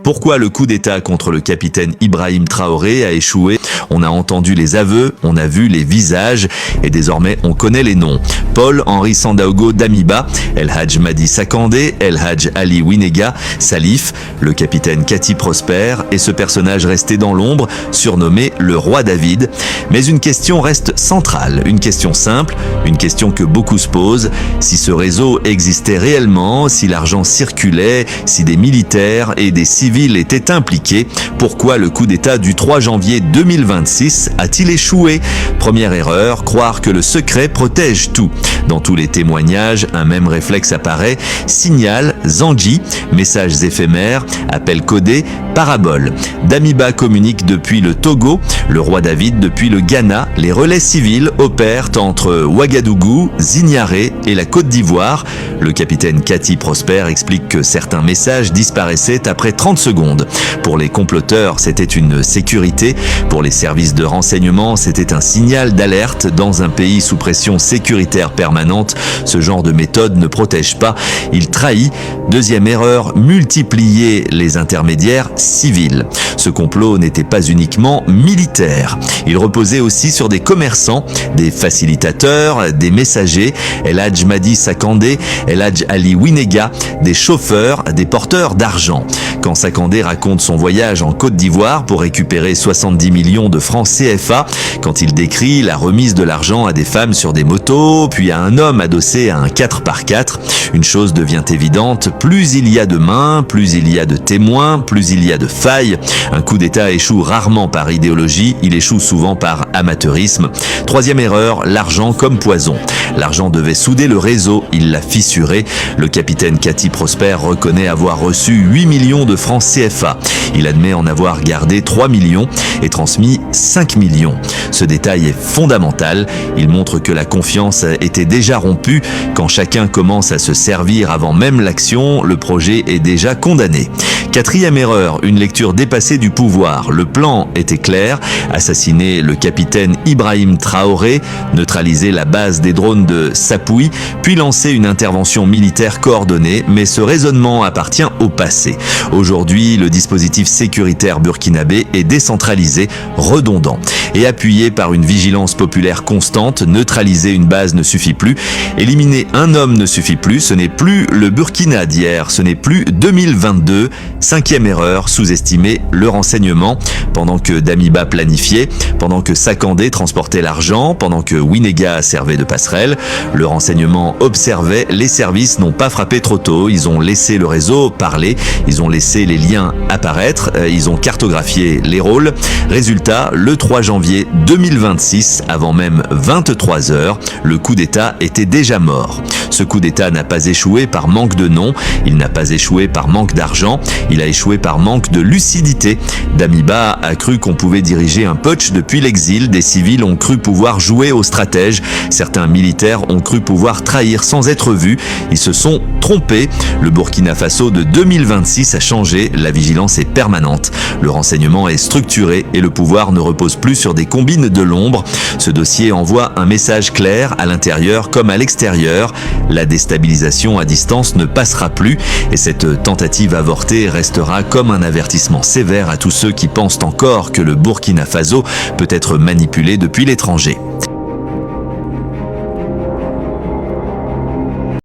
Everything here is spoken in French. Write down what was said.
Pourquoi le coup d'État contre le capitaine Ibrahim Traoré a échoué? On a entendu les aveux, on a vu les visages et désormais on connaît les noms. Paul-Henri Sandaogo Damiba, El Hadj Madi Sakandé, El Hadj Ali Winega, Salif, le capitaine Cathy Prosper et ce personnage resté dans l'ombre, surnommé le roi David. Mais une question reste centrale, une question simple, une question que beaucoup se posent. Si ce réseau existait réellement, si l'argent circulait, si des militaires et des civils étaient impliqués, pourquoi le coup d'État du 3 janvier 2026 a-t-il échoué? Première erreur, croire que le secret protège tout. Dans tous les témoignages, un même réflexe apparaît, signal, Zanji, messages éphémères, appels codés, paraboles. Damiba communique depuis le Togo, le roi David depuis le Ghana. Les relais civils opèrent entre Ouagadougou, Zignaré et la Côte d'Ivoire. Le capitaine Cathy Prosper explique que certains messages disparaissaient après 30 secondes. Pour les comploteurs, c'était une sécurité. Pour les services de renseignement, c'était un signal d'alerte. Dans un pays sous pression sécuritaire permanente, ce genre de méthode ne protège pas, il trahit. Deuxième erreur, multiplier les intermédiaires civils. Ce complot n'était pas uniquement militaire. Il reposait aussi sur des commerçants, des facilitateurs, des messagers, El Hadj Madi Sakandé, El Hadj Ali Winega, des chauffeurs, des porteurs d'argent. Quand Sakandé raconte son voyage en Côte d'Ivoire pour récupérer 70 millions de francs CFA, quand il décrit la remise de l'argent à des femmes sur des motos, puis à un homme adossé à un 4x4, une chose devient évidente, plus il y a de mains, plus il y a de témoins, plus il y a de failles. Un coup d'État échoue rarement par idéologie, il échoue souvent par amateurisme. Troisième erreur, l'argent comme poison. L'argent devait souder le réseau, il l'a fissuré. Le capitaine Cathy Prosper reconnaît avoir reçu 8 millions de francs CFA. Il admet en avoir gardé 3 millions et transmis 5 millions. Ce détail est fondamental. Il montre que la confiance était déjà rompue. Quand chacun commence à se servir avant même l'action, le projet est déjà condamné. Quatrième erreur, une lecture dépassée du pouvoir. Le plan était clair, assassiner le capitaine Ibrahim Traoré, neutraliser la base des drones de Sapouy, puis lancer une intervention militaire coordonnée, mais ce raisonnement appartient au passé. Aujourd'hui, le dispositif sécuritaire burkinabé est décentralisé, redondant et appuyé par une vigilance populaire constante. Neutraliser une base ne suffit plus, éliminer un homme ne suffit plus, ce n'est plus le Burkina d'hier, ce n'est plus 2022. Cinquième erreur, sous-estimer le renseignement. Pendant que Damiba planifiait, pendant que Sakandé transportait l'argent, pendant que Winega servait de passerelle, le renseignement observait. Les services n'ont pas frappé trop tôt, ils ont laissé le réseau parler, ils ont laissé les liens apparaître, ils ont cartographié les rôles. Résultat, le 3 janvier 2026, avant même 23 heures, le coup d'État était déjà mort. Ce coup d'État n'a pas échoué par manque de noms, il n'a pas échoué par manque d'argent, il a échoué par manque de lucidité. Damiba a cru qu'on pouvait diriger un putsch depuis l'exil, des civils ont cru pouvoir jouer aux stratèges, certains militaires ont cru pouvoir trahir sans être vus, ils se sont trompés. Le Burkina Faso de 2026 a changé, la vigilance est permanente, le renseignement est structuré et le pouvoir ne repose plus sur des combines de l'ombre. Ce dossier envoie un message clair à l'intérieur comme à l'extérieur. La déstabilisation à distance ne passera plus et cette tentative avortée restera comme un avertissement sévère à tous ceux qui pensent encore que le Burkina Faso peut être manipulé depuis l'étranger.